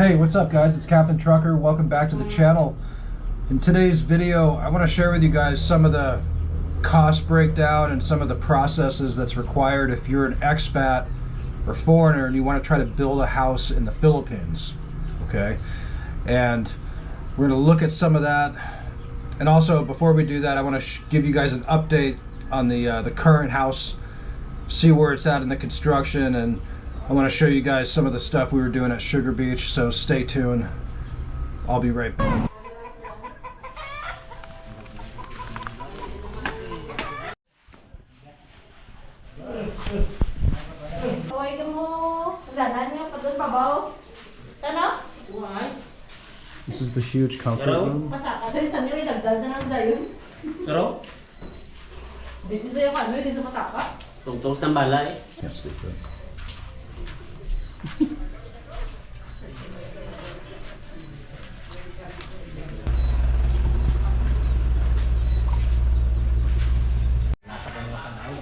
Hey, what's up guys? It's Captain Trucker. Welcome back to the channel. In today's video, I want to share with you guys some of the cost breakdown and some of the processes that's required if you're an expat or foreigner and you want to try to build a house in the Philippines. Okay? And we're going to look at some of that. And also, before we do that, I want to give you guys an update on the current house, see where it's at in the construction, and I want to show you guys some of the stuff we were doing at Sugar Beach, so stay tuned. I'll be right back. This is the huge comfort room. Yes, we could.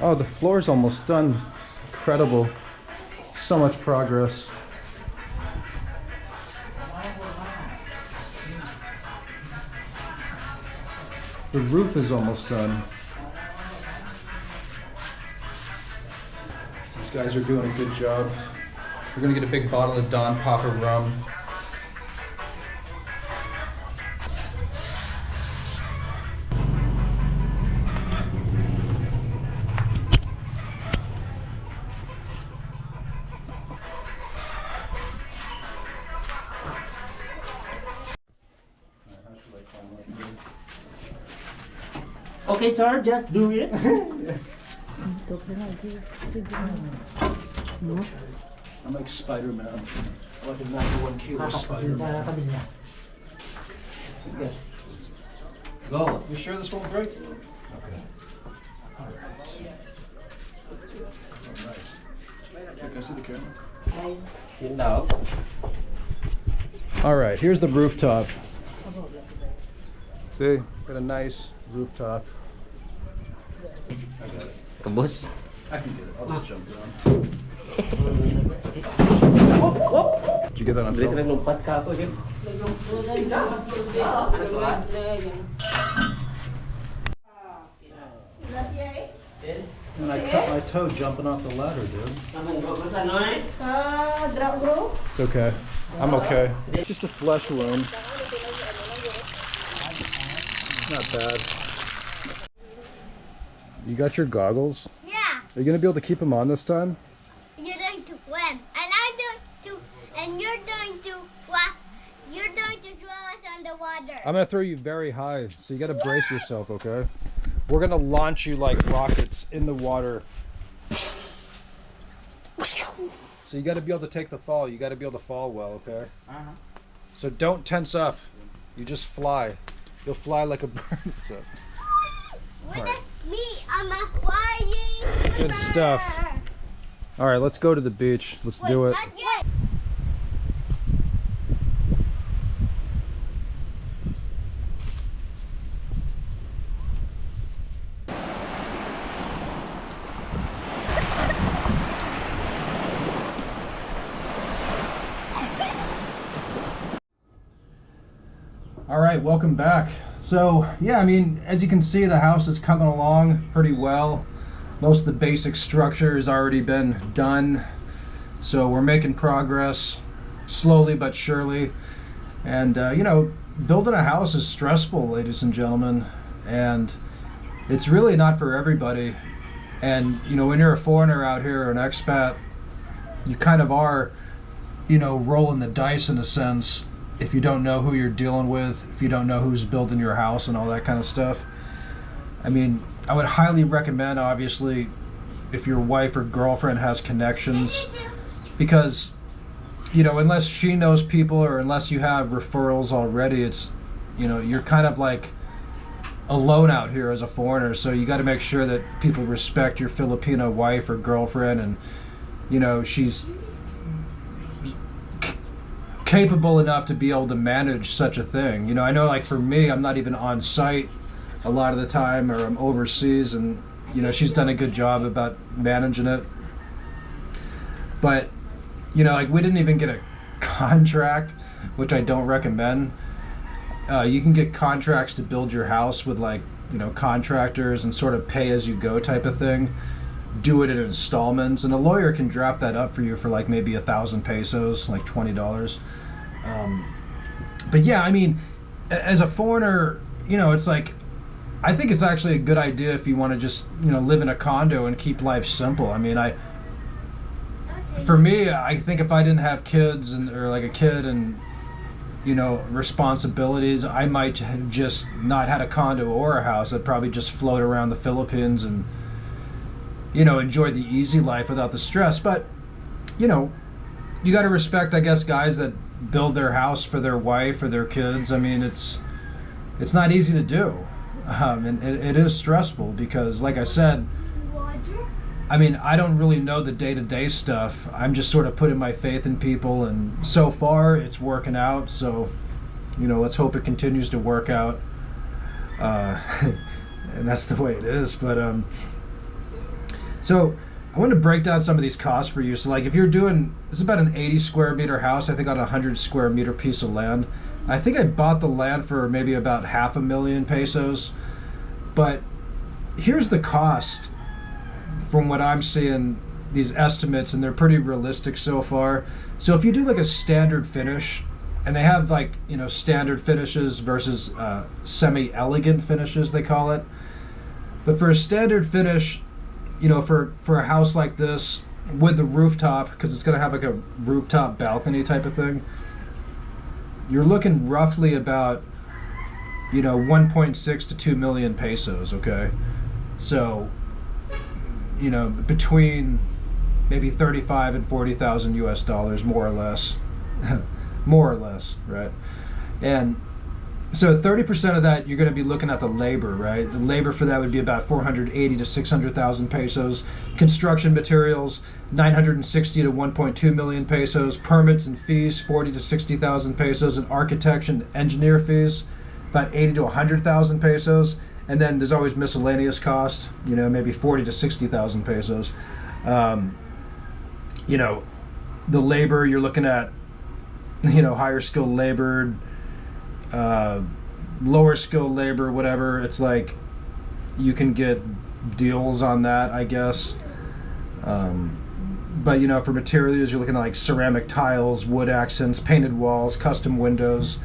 Oh, the floor's almost done. Incredible. So much progress. The roof is almost done. These guys are doing a good job. We're gonna get a big bottle of Don Papa rum. Okay, sir, just do it. I'm like Spider-Man. I'm like a 91 kilo Spider-Man. Go. You sure this won't break? Okay. Alright. Can I see the camera? Alright, here's the rooftop. See? Got a nice rooftop. I got it. Kabus. I can get it. I'll just jump down. Did you get that on film? And I cut my toe jumping off the ladder, dude. It's okay. I'm okay. It's just a flesh wound. Not bad. You got your goggles? Yeah. Are you gonna be able to keep them on this time? You're going to swim, and I'm going to, and you're going to, well, you're going to throw us on the water. I'm gonna throw you very high, so you gotta brace yourself, okay? We're gonna launch you like rockets in the water. So you gotta be able to take the fall. You gotta be able to fall well, okay? So don't tense up. You just fly. You'll fly like a bird. What's up? Look at me, I'm a flying Good stuff. All right, let's go to the beach. Let's do it. Not yet. All right, welcome back. So yeah, I mean, as you can see, the house is coming along pretty well. Most of the basic structure has already been done, so we're making progress slowly but surely. And you know, building a house is stressful, ladies and gentlemen, and it's really not for everybody. And you know, when you're a foreigner out here or an expat, you kind of are, you know, rolling the dice in a sense. If you don't know who you're dealing with, if you don't know who's building your house and all that kind of stuff. I mean, I would highly recommend, obviously, if your wife or girlfriend has connections, because, you know, unless she knows people or unless you have referrals already, it's, you know, you're kind of like alone out here as a foreigner, so you got to make sure that people respect your Filipino wife or girlfriend, and, you know, she's capable enough to be able to manage such a thing. You know, I know, like, for me, I'm not even on site a lot of the time, or I'm overseas, and you know, she's done a good job about managing it. But you know, like, we didn't even get a contract, which I don't recommend. You can get contracts to build your house with like, you know, contractors and sort of pay as you go type of thing. Do it in installments, and a lawyer can draft that up for you for like maybe 1,000 pesos, like $20. But yeah, I mean, as a foreigner, you know, it's like, I think it's actually a good idea if you want to just, you know, live in a condo and keep life simple. I mean, for me, I think if I didn't have kids or like a kid and, you know, responsibilities, I might have just not had a condo or a house. I'd probably just float around the Philippines and, you know, enjoy the easy life without the stress. But, you know, you got to respect, I guess, guys that build their house for their wife or their kids. I mean, it's not easy to do. And it is stressful because, like I said, I mean, I don't really know the day-to-day stuff. I'm just sort of putting my faith in people, and so far it's working out. So, you know, let's hope it continues to work out. And that's the way it is. But so I want to break down some of these costs for you. So, like, if you're doing, this is about an 80 square meter house, I think, on a 100 square meter piece of land. I think I bought the land for maybe about 500,000 pesos. But here's the cost from what I'm seeing, these estimates, and they're pretty realistic so far. So if you do like a standard finish, and they have like, you know, standard finishes versus semi-elegant finishes, they call it. But for a standard finish, you know, for a house like this with the rooftop, because it's going to have like a rooftop balcony type of thing, you're looking roughly about, you know, 1.6 to 2 million pesos, okay? So, you know, between maybe 35 and 40,000 US dollars, more or less. More or less, right? And so 30% of that, you're going to be looking at the labor, right? The labor for that would be about 480 to 600,000 pesos. Construction materials, 960 to 1.2 million pesos. Permits and fees, 40 to 60,000 pesos. And architect and engineer fees, about 80 to 100,000 pesos. And then there's always miscellaneous cost, you know, maybe 40 to 60,000 pesos. You know, the labor, you're looking at, you know, higher skilled labor, lower skilled labor, whatever. It's like you can get deals on that, I guess. But, you know, for materials, you're looking at like ceramic tiles, wood accents, painted walls, custom windows,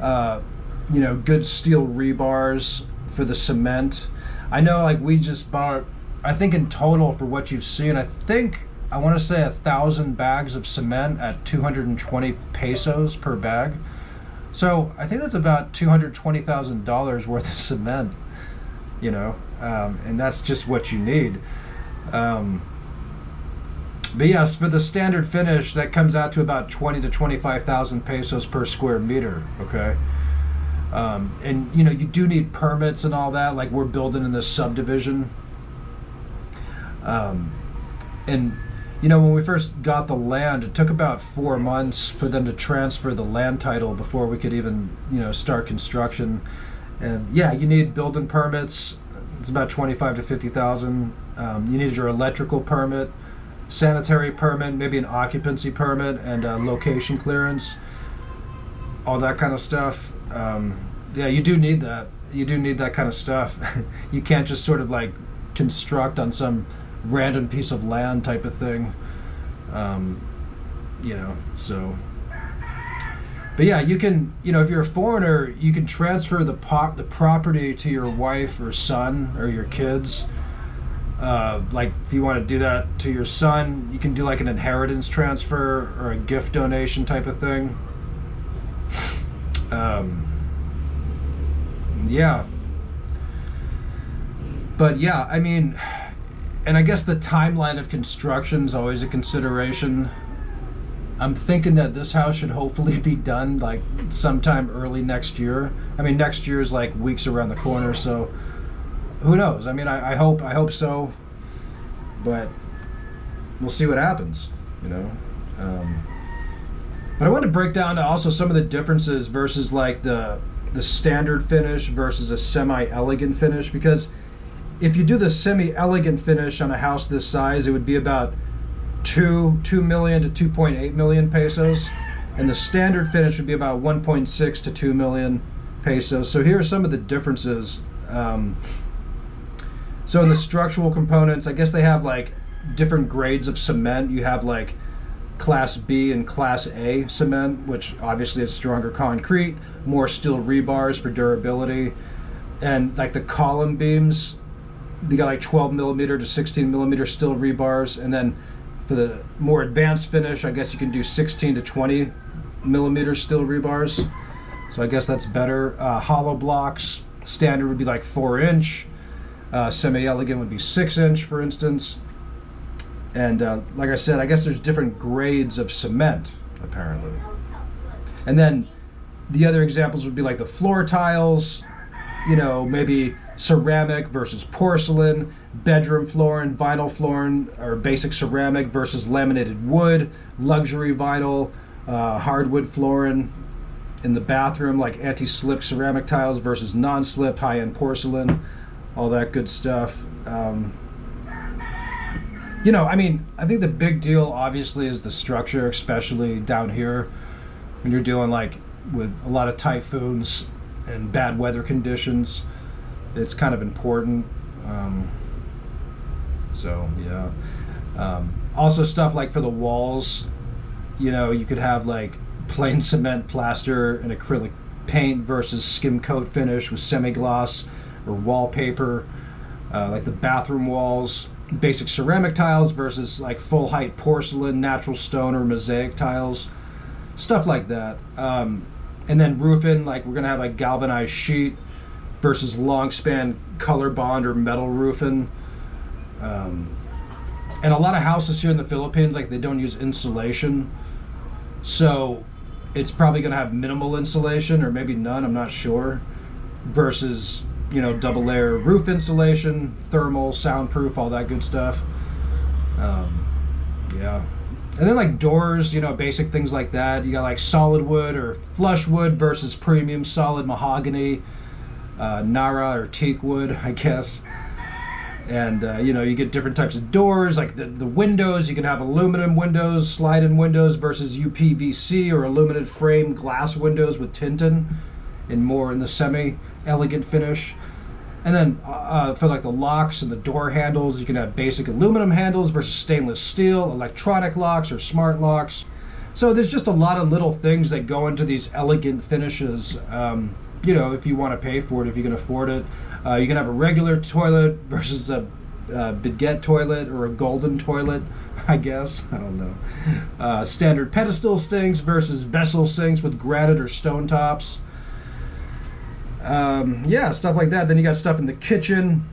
you know, good steel rebars for the cement. I know, like, we just bought, I think in total for what you've seen, I want to say 1,000 bags of cement at 220 pesos per bag. So I think that's about $220,000 worth of cement, you know, and that's just what you need. But yes, for the standard finish, that comes out to about 20 to 25,000 pesos per square meter, okay? And, you know, you do need permits and all that, like we're building in this subdivision. And, you know, when we first got the land, it took about 4 months for them to transfer the land title before we could even, you know, start construction. And yeah, you need building permits. It's about 25 to 50,000. You need your electrical permit, sanitary permit, maybe an occupancy permit, and location clearance, all that kind of stuff. Yeah, you do need that. You do need that kind of stuff. You can't just sort of like construct on some random piece of land type of thing. You know, so. But yeah, you can, you know, if you're a foreigner, you can transfer the property to your wife or son or your kids. Like if you want to do that to your son, you can do like an inheritance transfer or a gift donation type of thing. Yeah. But yeah, I mean, and I guess the timeline of construction is always a consideration. I'm thinking that this house should hopefully be done like sometime early next year. I mean, next year is like weeks around the corner, so who knows? I mean, I hope so, but we'll see what happens, you know. But I want to break down also some of the differences versus like the standard finish versus a semi-elegant finish, because if you do the semi-elegant finish on a house this size, it would be about 2 million to 2.8 million pesos. and the standard finish would be about 1.6 to 2 million pesos. So here are some of the differences. So in the structural components, I guess they have like different grades of cement. You have like Class B and Class A cement, which obviously is stronger concrete, more steel rebars for durability. And like the column beams, they got like 12 millimeter to 16 millimeter steel rebars. And then for the more advanced finish, I guess you can do 16 to 20 millimeter steel rebars. So I guess that's better. Hollow blocks, standard would be like 4-inch. Semi-elegant would be 6-inch, for instance. And like I said, I guess there's different grades of cement, apparently. And then the other examples would be like the floor tiles, you know, maybe ceramic versus porcelain, bedroom flooring, vinyl flooring, or basic ceramic versus laminated wood, luxury vinyl, hardwood flooring. In the bathroom, like anti-slip ceramic tiles versus non-slip high-end porcelain, all that good stuff. You know, I mean, I think the big deal obviously is the structure, especially down here when you're dealing like with a lot of typhoons and bad weather conditions. It's kind of important. So yeah. Also stuff like for the walls, you know, you could have like plain cement plaster and acrylic paint versus skim coat finish with semi-gloss or wallpaper. Like the bathroom walls, basic ceramic tiles versus like full height porcelain, natural stone, or mosaic tiles, stuff like that. And then roofing, like we're gonna have like galvanized sheet versus long span color bond or metal roofing. And a lot of houses here in the Philippines, like they don't use insulation, so it's probably gonna have minimal insulation or maybe none, I'm not sure, versus, you know, double layer roof insulation, thermal, soundproof, all that good stuff. Yeah. And then like doors, you know, basic things like that. You got like solid wood or flush wood versus premium solid mahogany, Nara or teak wood, I guess. And you know, you get different types of doors, like the windows. You can have aluminum windows, slide-in windows versus UPVC or aluminum frame glass windows with tinting, and more in the semi-elegant finish. And then for like the locks and the door handles, you can have basic aluminum handles versus stainless steel, electronic locks or smart locks. So there's just a lot of little things that go into these elegant finishes. You know, if you want to pay for it, if you can afford it. You can have a regular toilet versus a bidet toilet or a golden toilet, I guess. I don't know. Standard pedestal sinks versus vessel sinks with granite or stone tops. Yeah, stuff like that. Then you got stuff in the kitchen,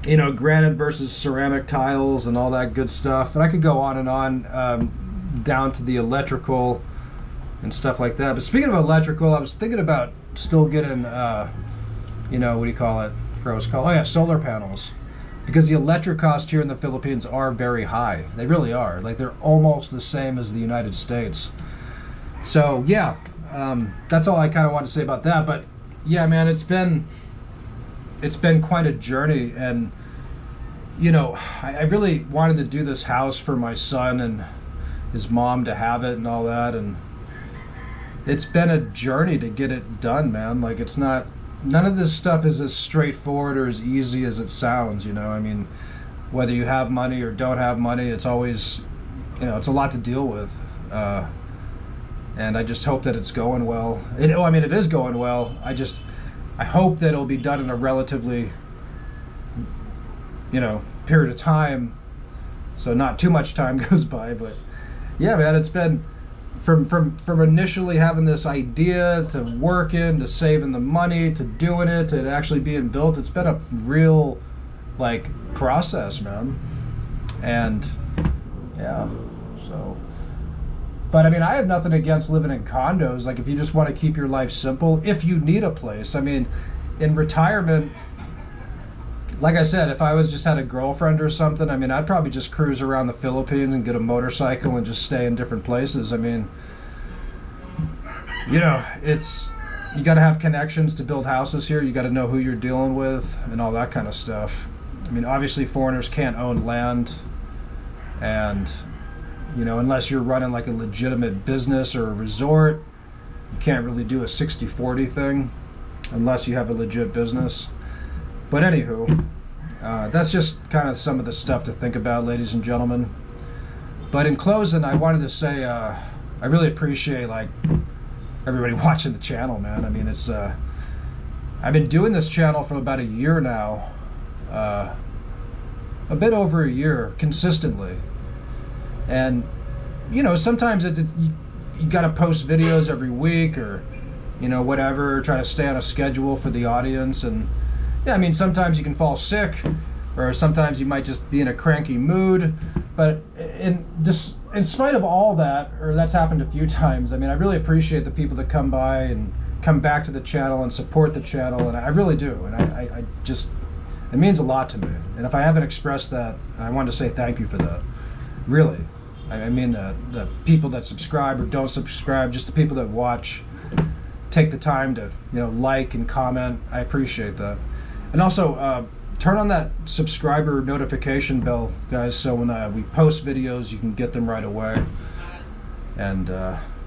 you know, granite versus ceramic tiles and all that good stuff. And I could go on and on down to the electrical and stuff like that. But speaking of electrical, I was thinking about still getting, you know, what do you call it? Oh yeah, solar panels. Because the electric costs here in the Philippines are very high. They really are. Like they're almost the same as the United States. So yeah, that's all I kind of want to say about that. But yeah, man, it's been quite a journey, and you know, I really wanted to do this house for my son and his mom to have it and all that, and it's been a journey to get it done, man. Like it's not, none of this stuff is as straightforward or as easy as it sounds, you know. I mean, whether you have money or don't have money, it's always, you know, it's a lot to deal with. And I just hope that it's going well. I mean, it is going well. I hope that it'll be done in a relatively, you know, period of time, so not too much time goes by. But yeah, man, it's been from initially having this idea to working to saving the money to doing it to actually being built. It's been a real like process, man. And yeah, so. But I mean, I have nothing against living in condos. Like if you just want to keep your life simple, if you need a place. I mean, in retirement, like I said, if I was just had a girlfriend or something, I mean, I'd probably just cruise around the Philippines and get a motorcycle and just stay in different places. I mean, you know, you got to have connections to build houses here. You got to know who you're dealing with and all that kind of stuff. I mean, obviously foreigners can't own land, and You know, unless you're running like a legitimate business or a resort, you can't really do a 60-40 thing unless you have a legit business. But anywho, that's just kind of some of the stuff to think about, ladies and gentlemen. But in closing, I wanted to say I really appreciate like everybody watching the channel, man. I mean, it's I've been doing this channel for about a year now, a bit over a year consistently, and you know, sometimes you got to post videos every week, or you know, whatever, try to stay on a schedule for the audience. And yeah, I mean, sometimes you can fall sick, or sometimes you might just be in a cranky mood. But in spite of all that, or that's happened a few times, I mean, I really appreciate the people that come by and come back to the channel and support the channel, and I really do. And I just, it means a lot to me. And if I haven't expressed that, I want to say thank you for that. Really. I mean, the people that subscribe or don't subscribe, just the people that watch, take the time to, you know, like and comment. I appreciate that. And also, turn on that subscriber notification bell, guys, so when we post videos, you can get them right away. And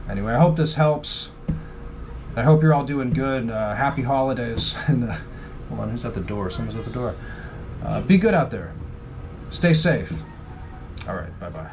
anyway, I hope this helps. I hope you're all doing good. Happy holidays. And hold on, who's at the door? Someone's at the door. Be good out there. Stay safe. All right, bye-bye.